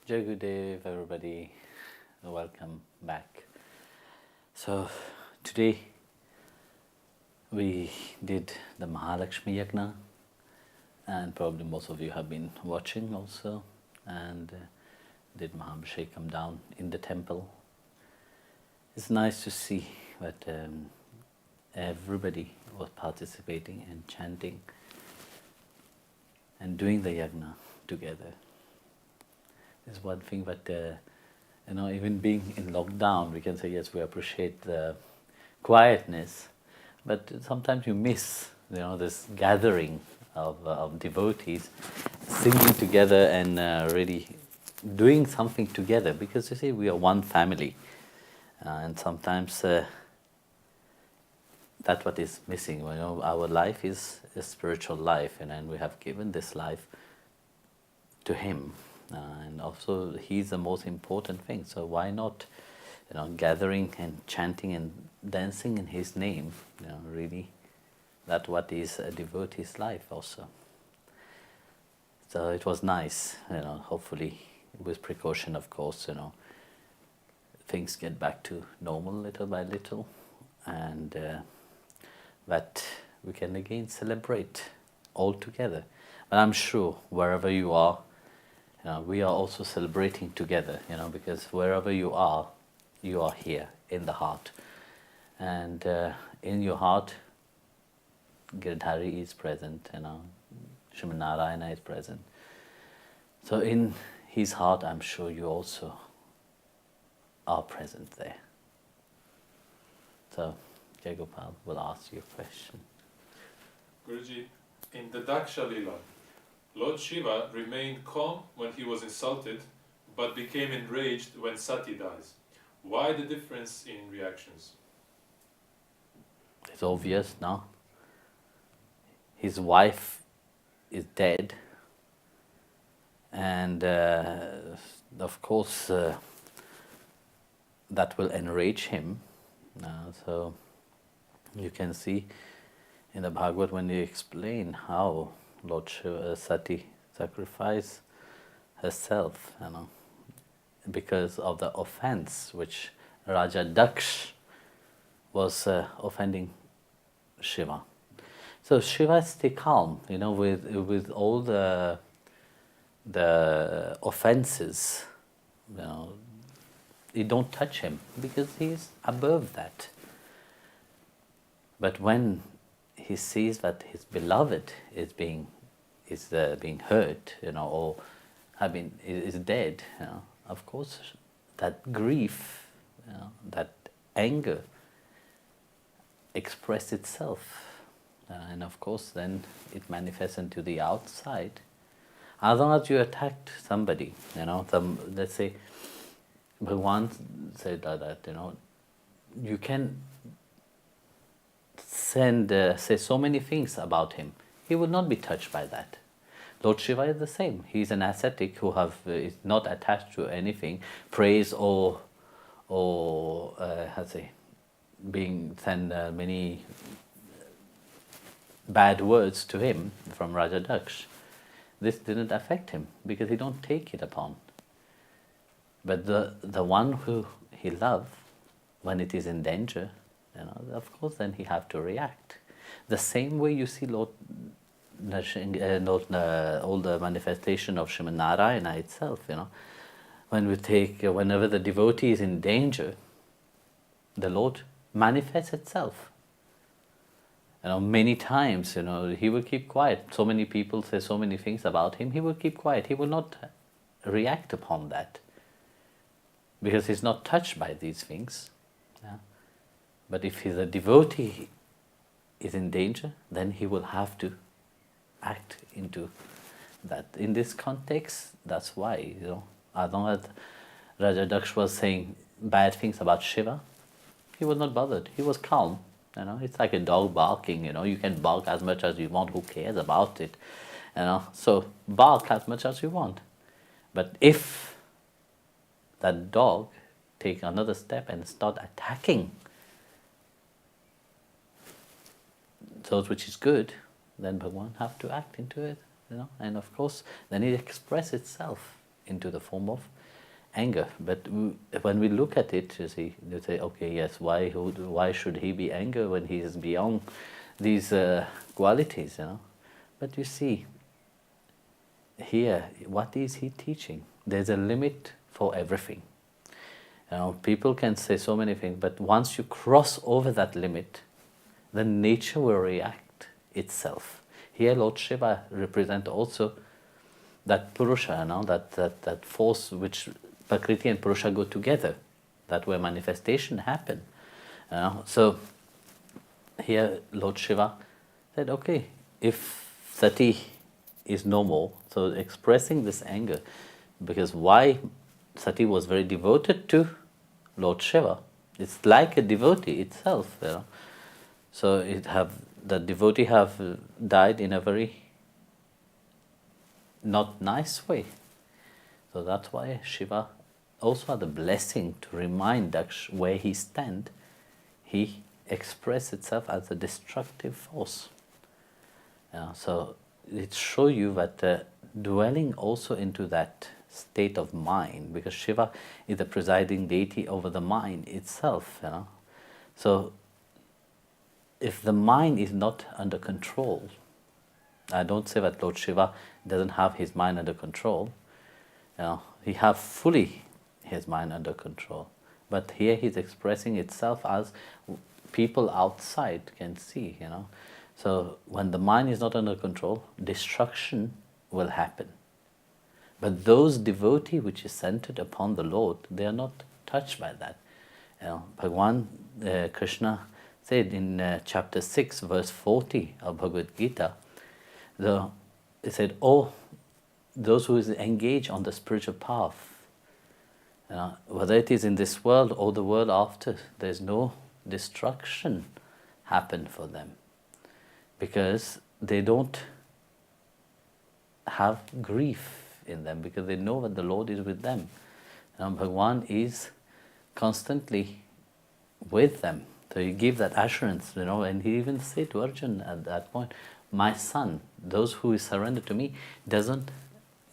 Jai Gurudev, everybody, welcome back. So today we did the Mahalakshmi Yagna, and probably most of you have been watching also, and did Mahabhishekam down in the temple. It's nice to see that everybody was participating and chanting and doing the yagna together. Is one thing, but even being in lockdown, we can say yes, we appreciate the quietness, but sometimes you miss, this gathering of devotees singing together and really doing something together, because you see, we are one family, and sometimes that's what is missing. Our life is a spiritual life, and we have given this life to Him. And also He's the most important thing, so why not gathering and chanting and dancing in His name, really that's what is a devotee's life also. So it was nice, hopefully with precaution, of course, things get back to normal little by little, and that we can again celebrate all together. But I'm sure wherever you are, we are also celebrating together, because wherever you are here in the heart. And in your heart, Girdhari is present, Srimad Narayana is present. So in his heart, I'm sure you also are present there. So, Jai Gopal will ask you a question. Guruji, in the Daksha lila, Lord Shiva remained calm when he was insulted, but became enraged when Sati dies. Why the difference in reactions? It's obvious now. His wife is dead, and of course that will enrage him. So you can see in the Bhagavad when they explain how Lord Shiva, Sati sacrificed herself, because of the offense which Raja Daksha was offending Shiva. So Shiva stay calm, with all the offenses, you don't touch him because he is above that. But when he sees that his beloved is being hurt, or is dead, of course, that grief, that anger, express itself, and of course, then it manifests into the outside. As long as you attacked somebody, let's say, Bhagwan said that, you can say so many things about him, he will not be touched by that. Lord Shiva is the same. He is an ascetic who is not attached to anything, praise or being sent many bad words to him from Raja Daksha. This didn't affect him because he don't take it upon. But the one who he loved, when it is in danger, of course, then he have to react. The same way you see Lord all the manifestation of Srimad Narayana itself, whenever the devotee is in danger, the Lord manifests itself. Many times, he will keep quiet. So many people say so many things about him, he will keep quiet. He will not react upon that because he's not touched by these things. Yeah? But if he's a devotee is in danger, then he will have to act into that. In this context, that's why, as long as Raja Daksha was saying bad things about Shiva, he was not bothered. He was calm. It's like a dog barking. You can bark as much as you want. Who cares about it? So bark as much as you want. But if that dog take another step and start attacking those which is good, then Bhagwan have to act into it, and of course then it expresses itself into the form of anger. But when we look at it, you see, you say, okay, yes, why should he be angry when he is beyond these qualities, you know? But you see, here, what is he teaching? There's a limit for everything. You know, people can say so many things, but once you cross over that limit, then nature will react itself. Here, Lord Shiva represents also that Purusha, you know, that force which Prakriti and Purusha go together, that where manifestation happen. You know? So here, Lord Shiva said, okay, if Sati is no more, so expressing this anger, because why Sati was very devoted to Lord Shiva. It's like a devotee itself, you know. So the devotee have died in a very not nice way. So that's why Shiva also had the blessing to remind Daksh where he stand. He expressed itself as a destructive force. So it shows you that dwelling also into that state of mind, because Shiva is the presiding deity over the mind itself. You know? So if the mind is not under control, I don't say that Lord Shiva doesn't have his mind under control. You know, he has fully his mind under control. But here he's expressing itself as people outside can see, you know. So when the mind is not under control, destruction will happen. But those devotees which is centered upon the Lord, they are not touched by that. You know, Bhagavan Krishna said in chapter 6, verse 40 of Bhagavad Gita, he said, oh, those who is engaged on the spiritual path, whether it is in this world or the world after, there is no destruction happen for them, because they don't have grief in them, because they know that the Lord is with them. Bhagavan is constantly with them. So he gives that assurance, you know, and he even said to Arjuna at that point, my son, those who is surrendered to me, doesn't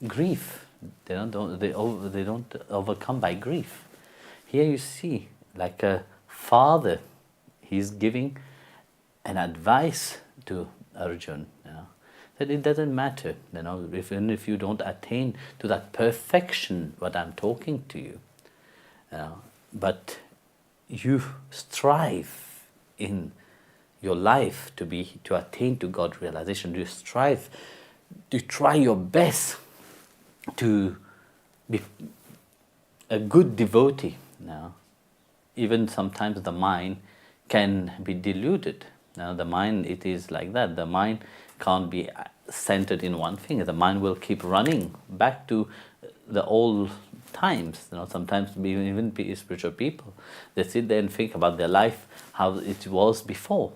grieve. They don't overcome by grief. Here you see, like a father, he's giving an advice to Arjuna, you know, that it doesn't matter, you know, even if you don't attain to that perfection what I'm talking to you, but you strive in your life to attain to God realization. You strive to try your best to be a good devotee. Now, even sometimes the mind can be deluded. Now, the mind, it is like that. The mind can't be centered in one thing. The mind will keep running back to the old times. You know, sometimes even spiritual people, they sit there and think about their life, how it was before.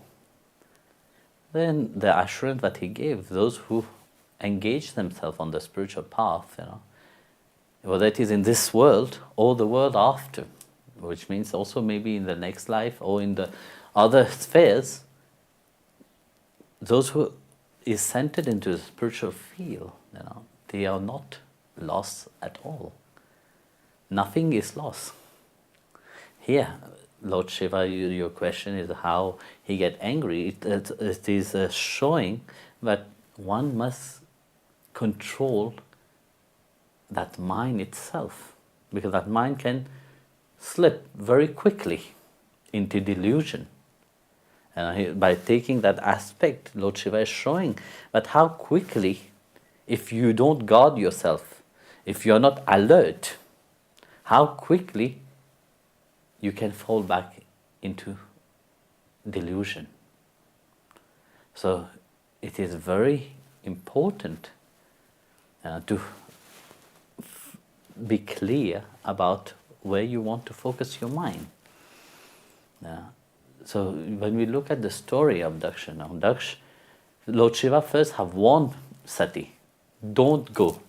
Then the assurance that he gave, those who engage themselves on the spiritual path, you know, whether it is in this world or the world after, which means also maybe in the next life or in the other spheres, those who is centered into the spiritual field, you know, they are not lost at all. Nothing is lost. Here, Lord Shiva, your question is how he get angry. It is showing that one must control that mind itself, because that mind can slip very quickly into delusion. And by taking that aspect, Lord Shiva is showing that how quickly, if you don't guard yourself, if you're not alert, how quickly you can fall back into delusion. So it is very important to be clear about where you want to focus your mind. So when we look at the story of Daksha now, Lord Shiva first have warned Sati, don't go.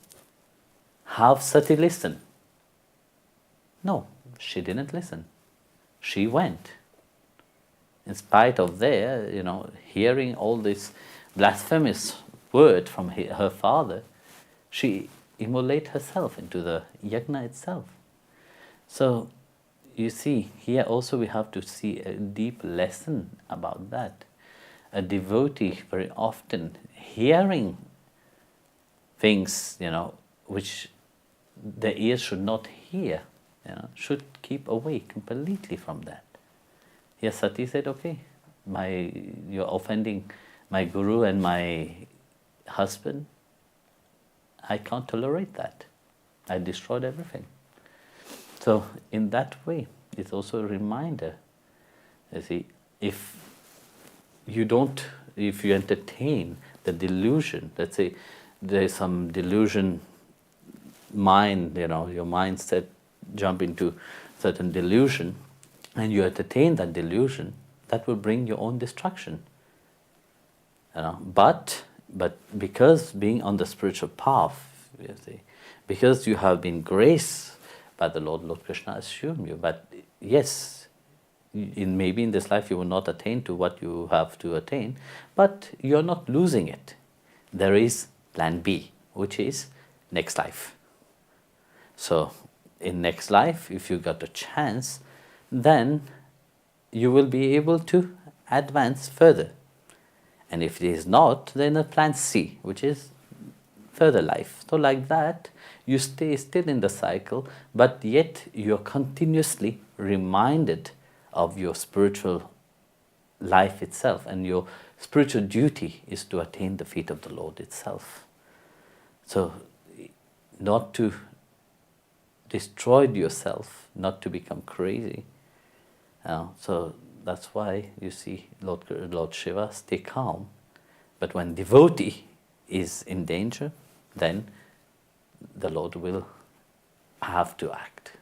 Have Sati listen. No, she didn't listen. She went. In spite of their, you know, hearing all this blasphemous word from her father, she immolate herself into the yajna itself. So you see, here also we have to see a deep lesson about that. A devotee very often hearing things, which the ears should not hear, should keep away completely from that. Here Sati said, okay, you're offending my guru and my husband. I can't tolerate that. I destroyed everything. So in that way, it's also a reminder. You see, if you entertain the delusion, let's say there's some delusion mind, your mindset jump into certain delusion, and you entertain that delusion, that will bring your own destruction. But because being on the spiritual path, you see, because you have been graced by the Lord Krishna assumed you. But yes, maybe in this life you will not attain to what you have to attain, but you're not losing it. There is plan B, which is next life. So in next life, if you got a chance, then you will be able to advance further. And if it is not, then a plan C, which is further life. So like that, you stay still in the cycle, but yet you're continuously reminded of your spiritual life itself, and your spiritual duty is to attain the feet of the Lord itself. So not to destroy yourself, not to become crazy. So that's why you see Lord Shiva stay calm. But when devotee is in danger, then the Lord will have to act.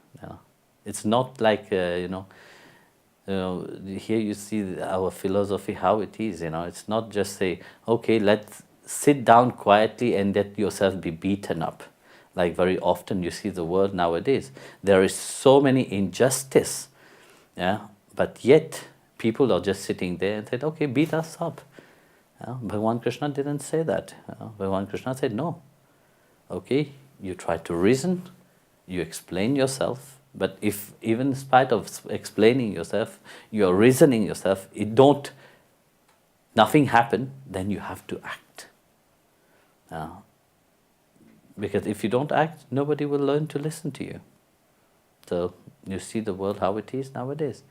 It's not like, here you see our philosophy, how it is. It's not just say, okay, let's sit down quietly and let yourself be beaten up. Like very often you see the world nowadays. There is so many injustice, but yet people are just sitting there and said, okay, beat us up. Bhagavan Krishna didn't say that. Bhagavan Krishna said, no. Okay, you try to reason, you explain yourself, but if even in spite of explaining yourself, you're reasoning yourself, nothing happened, then you have to act. Because if you don't act, nobody will learn to listen to you. So you see the world how it is nowadays.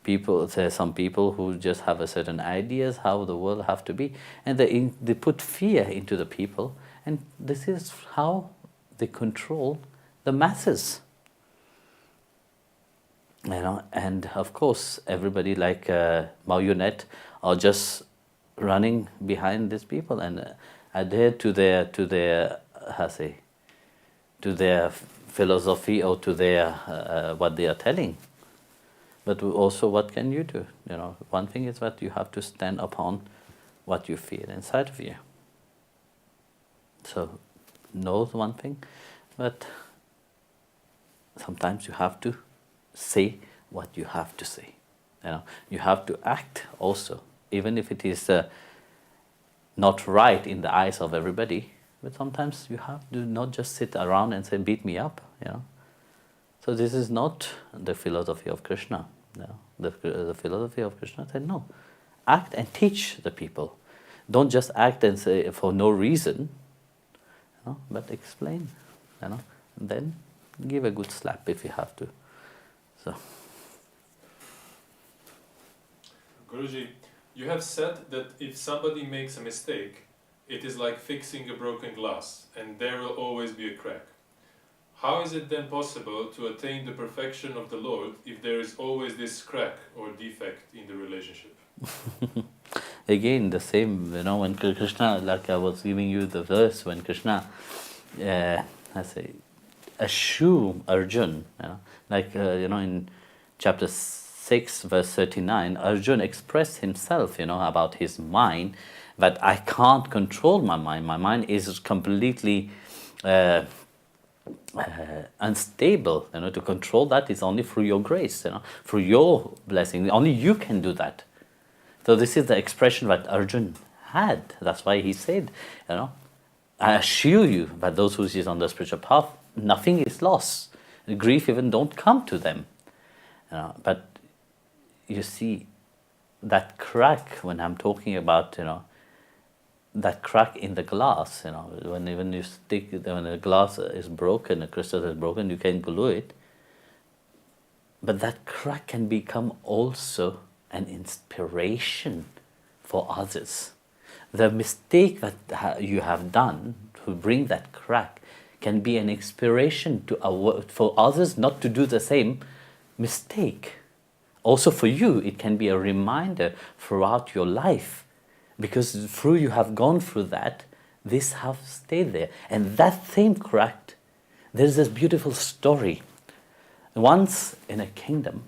There's some people who just have a certain ideas how the world have to be, and they put fear into the people, and this is how they control the masses. And of course everybody like a marionette are just running behind these people and adhere to their philosophy or to their what they are telling. But also, what can you do? One thing is that you have to stand upon what you feel inside of you. So, know one thing, but sometimes you have to say what you have to say. You have to act also, even if it is not right in the eyes of everybody. But sometimes you have to not just sit around and say, beat me up. So this is not the philosophy of Krishna. The philosophy of Krishna said, no, act and teach the people. Don't just act and say for no reason, but explain, and then give a good slap if you have to. So, Guruji, you have said that if somebody makes a mistake, it is like fixing a broken glass, and there will always be a crack. How is it then possible to attain the perfection of the Lord if there is always this crack or defect in the relationship? Again, the same, when Krishna, like I was giving you the verse, when Krishna, assume Arjuna, in chapter 6, verse 39, Arjuna expressed himself, about his mind, that I can't control my mind. My mind is completely unstable. To control that is only through your grace, through your blessing. Only you can do that. So this is the expression that Arjuna had. That's why he said, I assure you that those who is on the spiritual path, nothing is lost. Grief even don't come to them. But you see, that crack, when I'm talking about, that crack in the glass, when you stick, when the glass is broken, a crystal is broken, you can glue it. But that crack can become also an inspiration for others. The mistake that you have done to bring that crack can be an inspiration for others not to do the same mistake. Also for you, it can be a reminder throughout your life, because through you have gone through that, this have stayed there. And that same crack, there's this beautiful story. Once in a kingdom,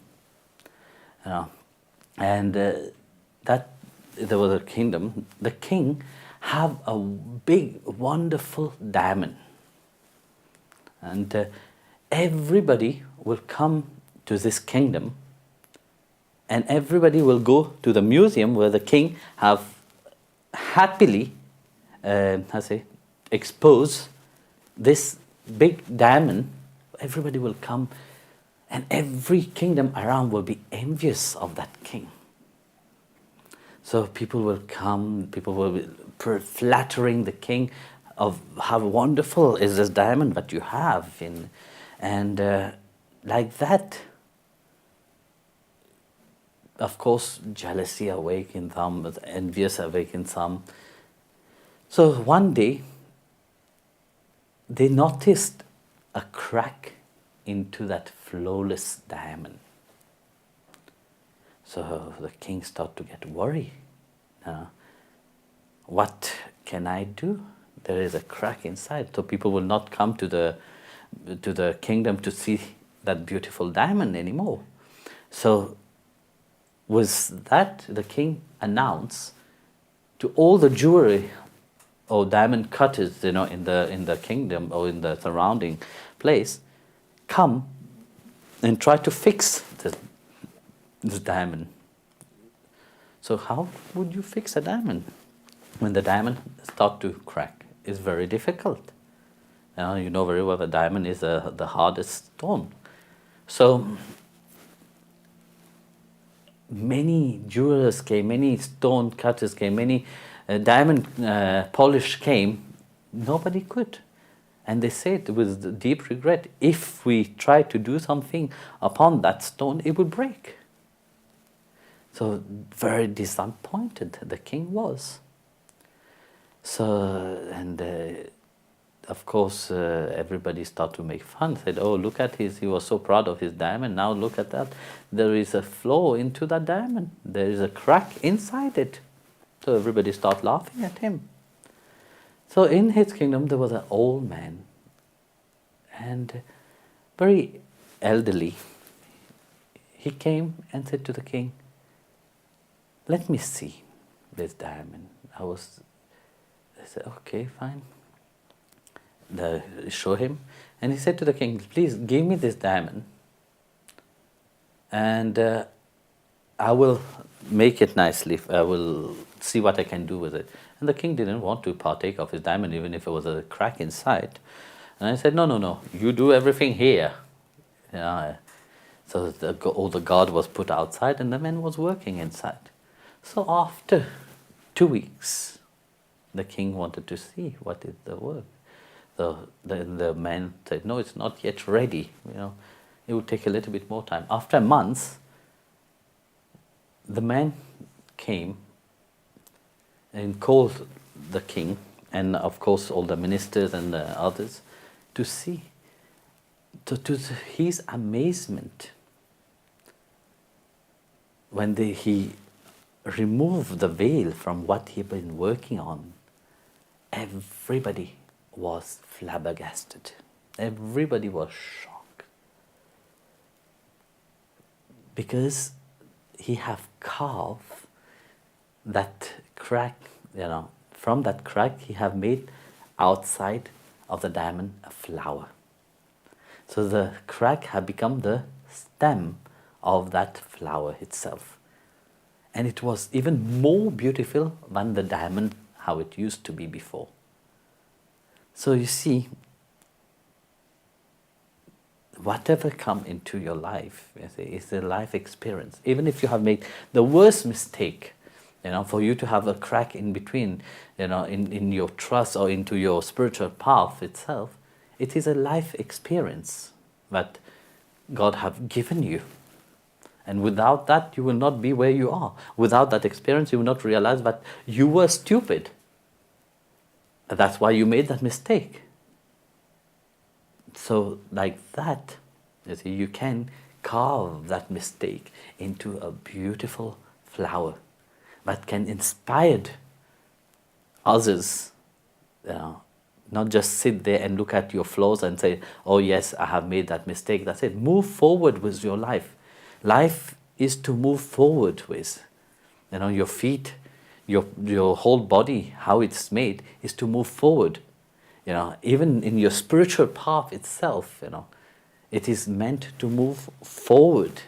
and that there was a kingdom, the king have a big, wonderful diamond. And everybody will come to this kingdom, and everybody will go to the museum where the king have happily expose this big diamond. Everybody will come, and every kingdom around will be envious of that king. So people will come, people will be flattering the king of how wonderful is this diamond that you have. And like that, of course, jealousy awakens some, envious awakens some. So one day, they noticed a crack into that flawless diamond. So the king started to get worried. What can I do? There is a crack inside, so people will not come to the kingdom to see that beautiful diamond anymore. So with that, the king announced to all the jewelry or diamond cutters, in the kingdom or in the surrounding place, come and try to fix this diamond. So how would you fix a diamond when the diamond starts to crack? It's very difficult. You know very well the diamond is the hardest stone. So many jewelers came, many stone cutters came, many diamond polish came. Nobody could. And they said with deep regret, if we try to do something upon that stone, it would break. So very disappointed the king was. So, and of course everybody started to make fun, said, oh, look at he was so proud of his diamond, now look at that, there is a flaw into that diamond, there is a crack inside it. So everybody started laughing at him. So in his kingdom there was an old man, and very elderly. He came and said to the king, let me see this diamond. I said, okay, fine. Show him. And he said to the king, please give me this diamond, and I will make it nicely. I will see what I can do with it. And the king didn't want to partake of his diamond, even if it was a crack inside. And I said, no, you do everything here. So all the guard was put outside, and the man was working inside. So after 2 weeks, the king wanted to see what is the work. So the man said, no, it's not yet ready. It will take a little bit more time. After months, the man came and called the king, and of course all the ministers and the others, to see. To his amazement, when he removed the veil from what he'd been working on, everybody was flabbergasted. Everybody was shocked. Because he have carved that crack, from that crack he have made outside of the diamond a flower. So the crack had become the stem of that flower itself. And it was even more beautiful than the diamond how it used to be before. So you see, whatever come into your life is a life experience. Even if you have made the worst mistake, for you to have a crack in between, in your trust or into your spiritual path itself, it is a life experience that God have given you. And without that, you will not be where you are. Without that experience, you will not realize that you were stupid. That's why you made that mistake. So like that, you can carve that mistake into a beautiful flower that can inspire others. Not just sit there and look at your flaws and say, oh yes, I have made that mistake. That's it. Move forward with your life. Life is to move forward with. Your feet, your whole body, how it's made, is to move forward. Even in your spiritual path itself, it is meant to move forward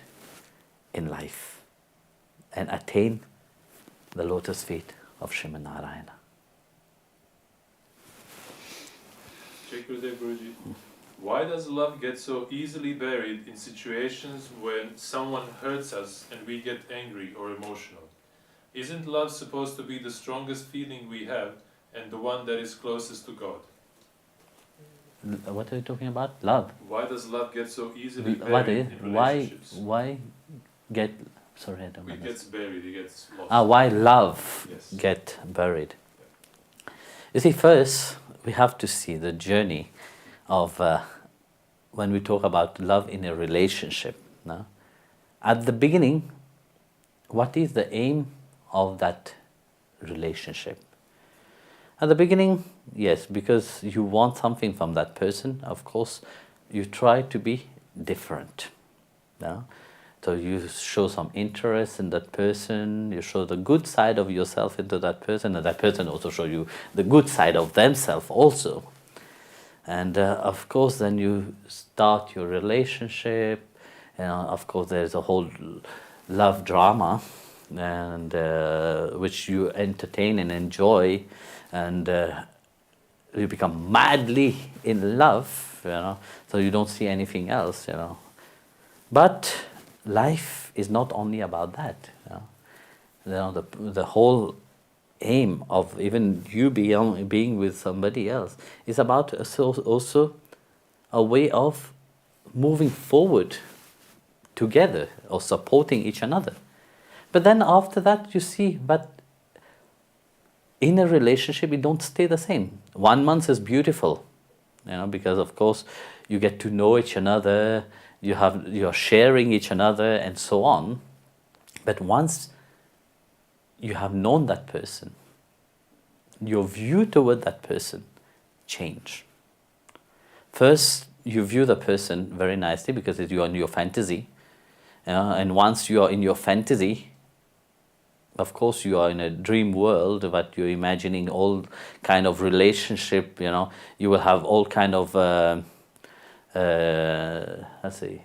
in life and attain the lotus feet of Srimad Narayana. Guruji, why does love get so easily buried in situations when someone hurts us and we get angry or emotional? Isn't love supposed to be the strongest feeling we have and the one that is closest to God? What are you talking about? Love. Why does love get so easily buried in relationships? Why get... Sorry, I don't understand. It gets buried, it gets lost. Why love Yes. get buried? You see, first, we have to see the journey of when we talk about love in a relationship. No? At the beginning, what is the aim of that relationship? At the beginning, yes, because you want something from that person, of course, you try to be different. No? So you show some interest in that person, you show the good side of yourself into that person, and that person also show you the good side of themselves also. And of course, then you start your relationship, of course there's a whole love drama, and which you entertain and enjoy, and you become madly in love, so you don't see anything else, But life is not only about that. The whole aim of even you being with somebody else is about also a way of moving forward together or supporting each another. But then after that you see, but in a relationship it don't stay the same. 1 month is beautiful, because of course you get to know each other, you're sharing each other and so on. But once you have known that person, your view toward that person change. First, you view the person very nicely because you're in your fantasy. And once you are in your fantasy, of course you are in a dream world that you're imagining all kind of relationship, you will have all kind of let's see,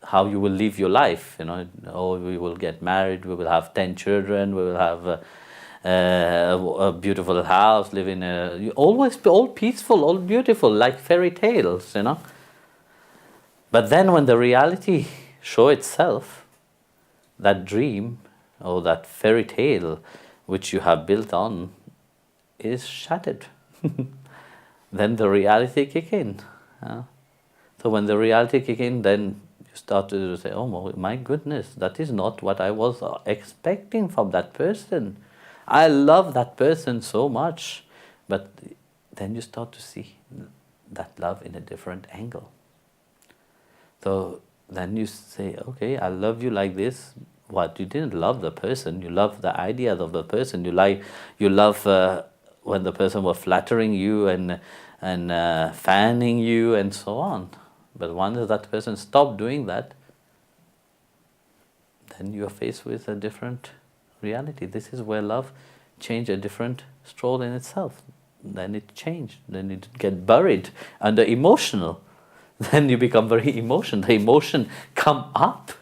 how you will live your life, we will get married, we will have 10 children, we will have a beautiful house, live in always be all peaceful, all beautiful, like fairy tales, But then when the reality show itself, that dream or that fairy tale which you have built on is shattered. Then the reality kick in. So when the reality kick in, then you start to say, oh my goodness, that is not what I was expecting from that person. I love that person so much. But then you start to see that love in a different angle. So then you say, okay, I love you like this. What? You didn't love the person, you love the ideas of the person. You love when the person was flattering you and fanning you and so on. But once that person stopped doing that, then you are faced with a different reality. This is where love changed a different stroll in itself. Then it changed. Then it get buried under emotional. Then you become very emotional. The emotion come up.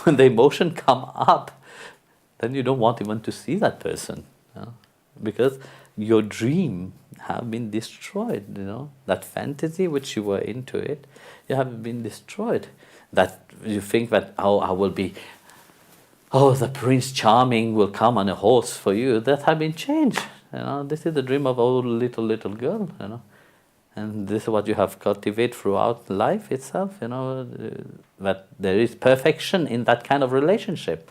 When the emotion come up, then you don't want even to see that person. Because your dream, have been destroyed, That fantasy which you were into it, you have been destroyed. That you think that, I will be, the Prince Charming will come on a horse for you. That have been changed. This is the dream of old little girl, And this is what you have cultivated throughout life itself, that there is perfection in that kind of relationship.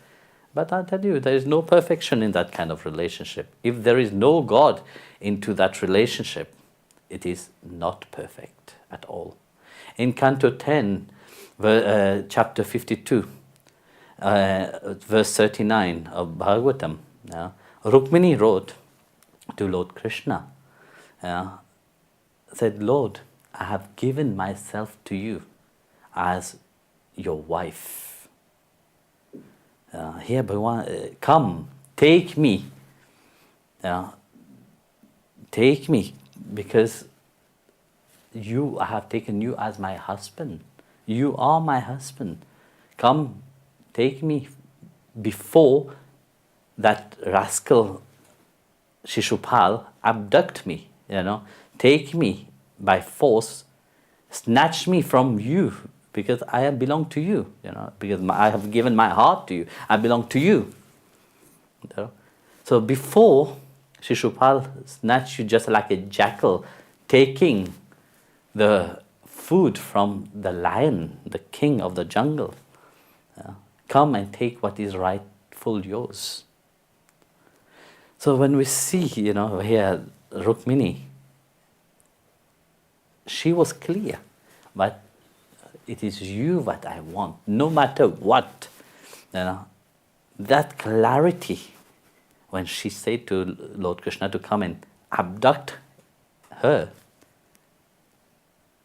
But I tell you, there is no perfection in that kind of relationship. If there is no God into that relationship, it is not perfect at all. In Canto 10, chapter 52, verse 39 of Bhagavatam, Rukmini wrote to Lord Krishna, said, Lord, I have given myself to you as your wife. Here, Bhagavan, come, take me. Take me, because I have taken you as my husband. You are my husband. Come, take me before that rascal Shishupal abduct me, Take me by force, snatch me from you, because I belong to you, because I have given my heart to you. I belong to you. So before Shishupal snatch you just like a jackal taking the food from the lion, the king of the jungle, come and take what is rightful yours. So when we see, here Rukmini, she was clear, but it is you that I want, no matter what. That clarity, when she said to Lord Krishna to come and abduct her,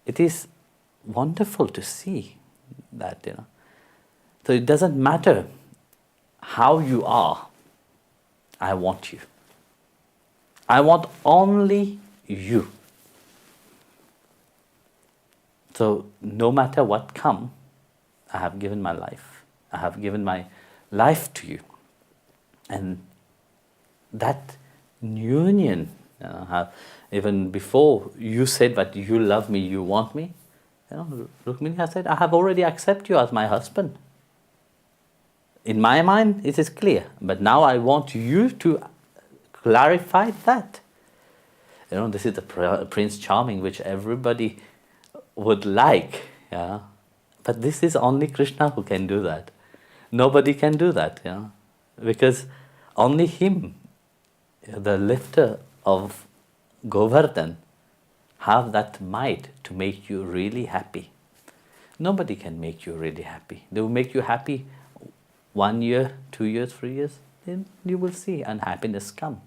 it is wonderful to see that, So it doesn't matter how you are, I want you. I want only you. So no matter what come, I have given my life. I have given my life to you. And that union, even before you said that you love me, you want me, Rukmini has said, I have already accepted you as my husband. In my mind, it is clear. But now I want you to clarify that. This is the Prince Charming, which everybody would like, but this is only Krishna who can do that. Nobody can do that, because only him, the lifter of Govardhan, have that might to make you really happy. Nobody can make you really happy. They will make you happy 1 year, 2 years, 3 years, then you will see unhappiness come,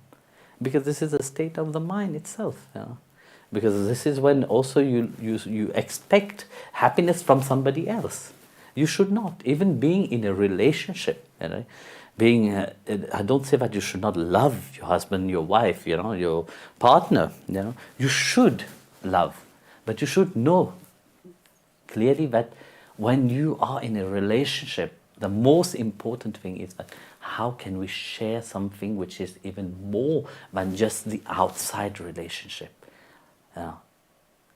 because this is a state of the mind itself. Because this is when also you expect happiness from somebody else. You should not. Even being in a relationship, I don't say that you should not love your husband, your wife, your partner. You should love, but you should know clearly that when you are in a relationship, the most important thing is that how can we share something which is even more than just the outside relationship.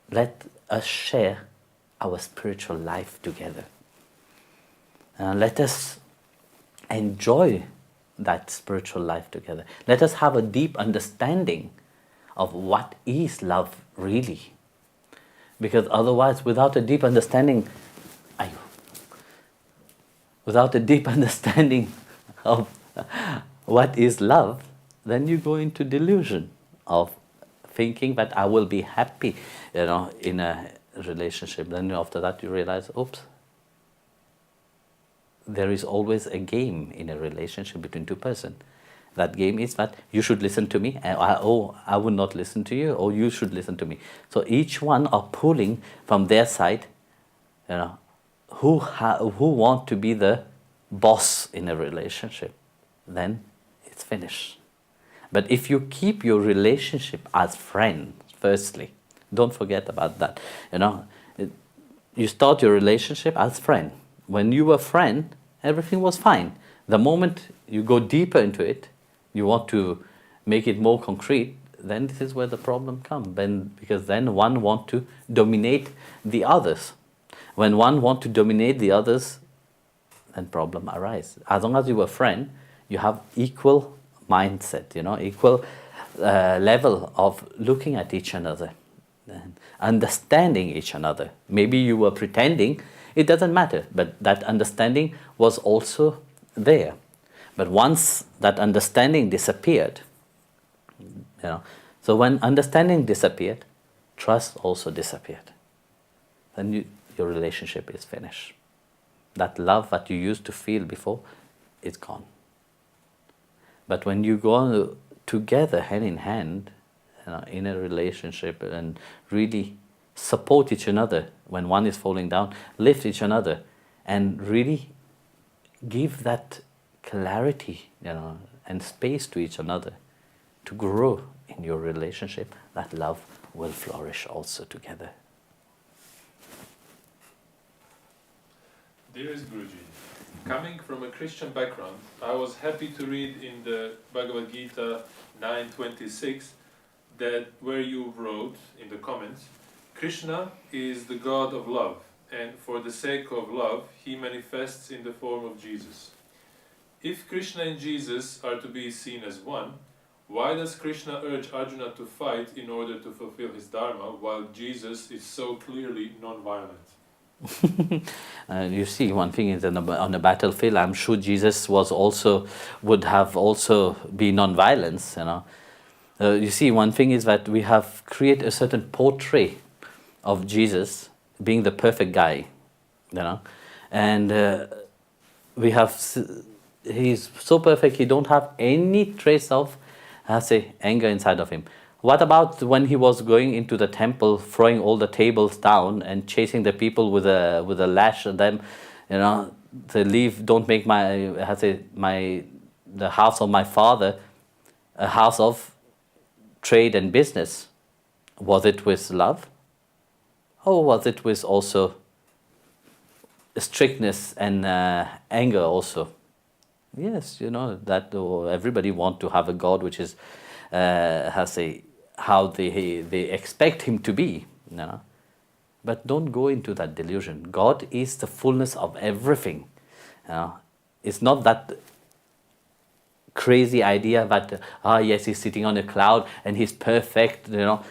Let us share our spiritual life together. Let us enjoy that spiritual life together. Let us have a deep understanding of what is love really. Because otherwise, without a deep understanding of what is love, then you go into delusion of thinking that I will be happy, in a relationship. Then after that you realize, oops, there is always a game in a relationship between two persons. That game is that you should listen to me, I will not listen to you, or you should listen to me. So each one are pulling from their side, who want to be the boss in a relationship. Then it's finished. But if you keep your relationship as friends, firstly, don't forget about that. You start your relationship as friend. When you were friend, everything was fine. The moment you go deeper into it, you want to make it more concrete, then this is where the problem comes. Because then one wants to dominate the others. When one wants to dominate the others, then problem arises. As long as you are a friend, you have equal mindset, equal level of looking at each another, and understanding each another. Maybe you were pretending, it doesn't matter, but that understanding was also there. But once that understanding disappeared, so when understanding disappeared, trust also disappeared. Then your relationship is finished. That love that you used to feel before is gone. But when you go together hand in hand, in a relationship, and really support each other when one is falling down, lift each other, and really give that clarity, and space to each other to grow in your relationship, that love will flourish also together. Dearest Guruji, coming from a Christian background, I was happy to read in the Bhagavad Gita 9:26 that where you wrote in the comments, Krishna is the God of love, and for the sake of love, he manifests in the form of Jesus. If Krishna and Jesus are to be seen as one, why does Krishna urge Arjuna to fight in order to fulfill his dharma, while Jesus is so clearly non-violent? You see, one thing is on the battlefield, I'm sure Jesus would have also been non-violence. You see, one thing is that we have created a certain portrait of Jesus being the perfect guy, and he's so perfect. He don't have any trace of, anger inside of him. What about when he was going into the temple, throwing all the tables down and chasing the people with a lash at them, to leave, don't make the house of my father a house of trade and business? Was it with love? Or was it with also strictness and anger also? Yes, that everybody wants to have a God which is, how they expect him to be. But don't go into that delusion. God is the fullness of everything. It's not that crazy idea that, yes, he's sitting on a cloud and he's perfect. No,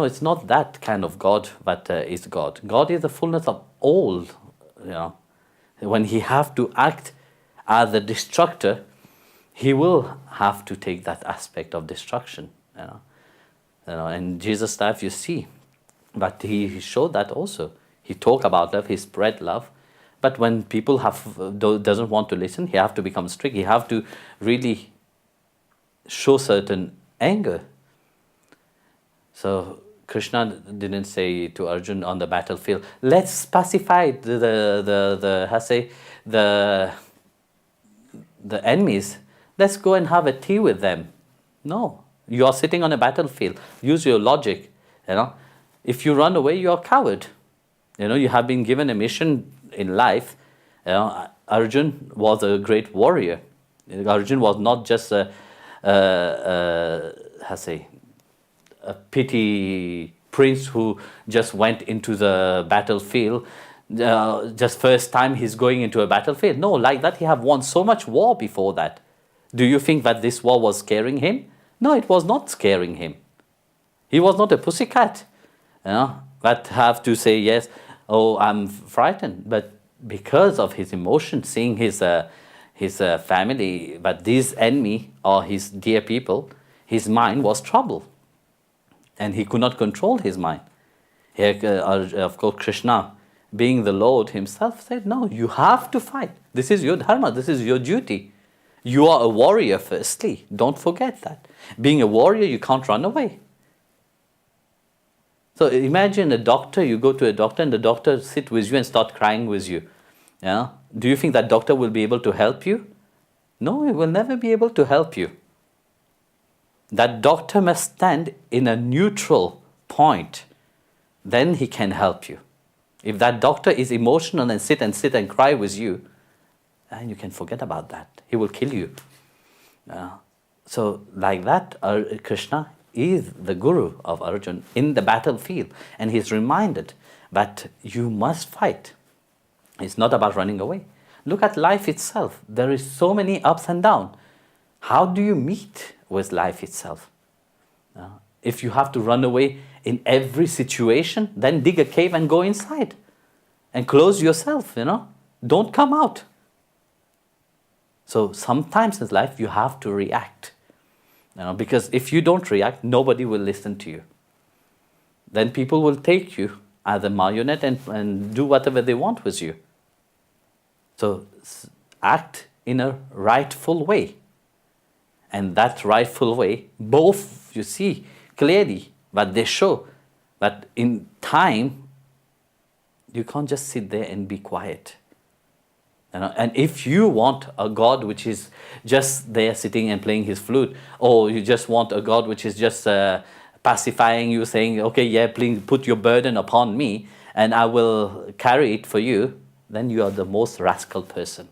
it's not that kind of God that is God. God is the fullness of all. When he have to act as the destructor, he will have to take that aspect of destruction. In Jesus' life, you see, but he showed that also. He talked about love, he spread love, but when people doesn't want to listen, he have to become strict. He have to really show certain anger. So Krishna didn't say to Arjuna on the battlefield, let's pacify the enemies. Let's go and have a tea with them. No. You are sitting on a battlefield. Use your logic. If you run away, you are a coward. You have been given a mission in life. Arjuna was a great warrior. Arjuna was not just a petty prince who just went into the battlefield. Just first time he's going into a battlefield. No, like that he have won so much war before that. Do you think that this war was scaring him? No, it was not scaring him. He was not a pussycat, that have to say, yes, I'm frightened. But because of his emotion, seeing his family, but these enemy or his dear people, his mind was troubled. And he could not control his mind. Here, of course, Krishna, being the Lord himself, said, no, you have to fight. This is your dharma, this is your duty. You are a warrior firstly. Don't forget that. Being a warrior, you can't run away. So imagine a doctor, you go to a doctor and the doctor sit with you and start crying with you. Do you think that doctor will be able to help you? No, he will never be able to help you. That doctor must stand in a neutral point. Then he can help you. If that doctor is emotional and sit and cry with you, and you can forget about that. He will kill you. So like that, Krishna is the Guru of Arjuna in the battlefield, and he's reminded that you must fight. It's not about running away. Look at life itself. There is so many ups and downs. How do you meet with life itself? If you have to run away in every situation, then dig a cave and go inside and close yourself, Don't come out. So sometimes in life you have to react, because if you don't react, nobody will listen to you. Then people will take you as a marionette and do whatever they want with you. So act in a rightful way. And that rightful way, both you see clearly, but they show that in time, you can't just sit there and be quiet. And if you want a God which is just there sitting and playing his flute, or you just want a God which is just pacifying you, saying, okay, yeah, please put your burden upon me and I will carry it for you, then you are the most rascal person.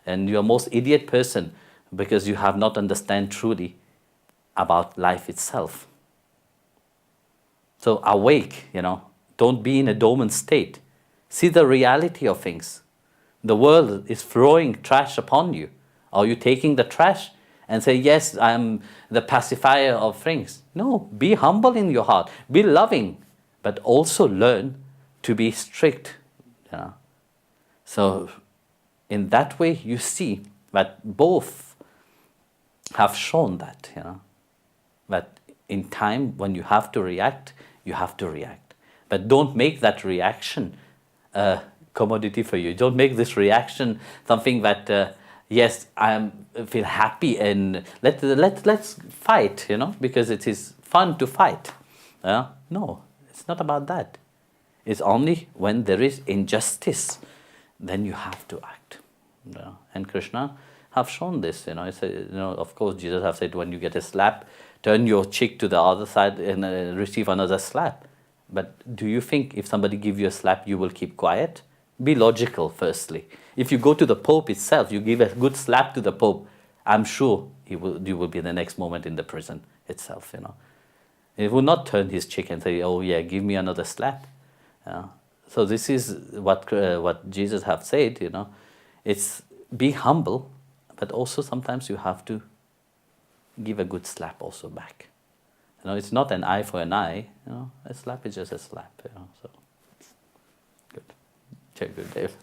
And you are most idiot person, because you have not understand truly about life itself. So awake, don't be in a dormant state. See the reality of things. The world is throwing trash upon you. Are you taking the trash and say, yes, I'm the pacifier of things? No, be humble in your heart. Be loving, but also learn to be strict. So in that way, you see that both have shown that, that in time when you have to react, you have to react. But don't make that reaction a commodity for you. Don't make this reaction something that, yes, I feel happy and let's fight, because it is fun to fight. No, it's not about that. It's only when there is injustice, then you have to act. And Krishna have shown this. Of course, Jesus have said, when you get a slap, turn your cheek to the other side and receive another slap. But do you think if somebody gives you a slap, you will keep quiet? Be logical, firstly. If you go to the Pope itself, you give a good slap to the Pope, I'm sure you will be the next moment in the prison itself. He will not turn his cheek and say, oh yeah, give me another slap. So this is what Jesus have said. It's be humble, but also sometimes you have to give a good slap also back. It's not an eye for an eye. A slap is just a slap. So good. Check good, Dave.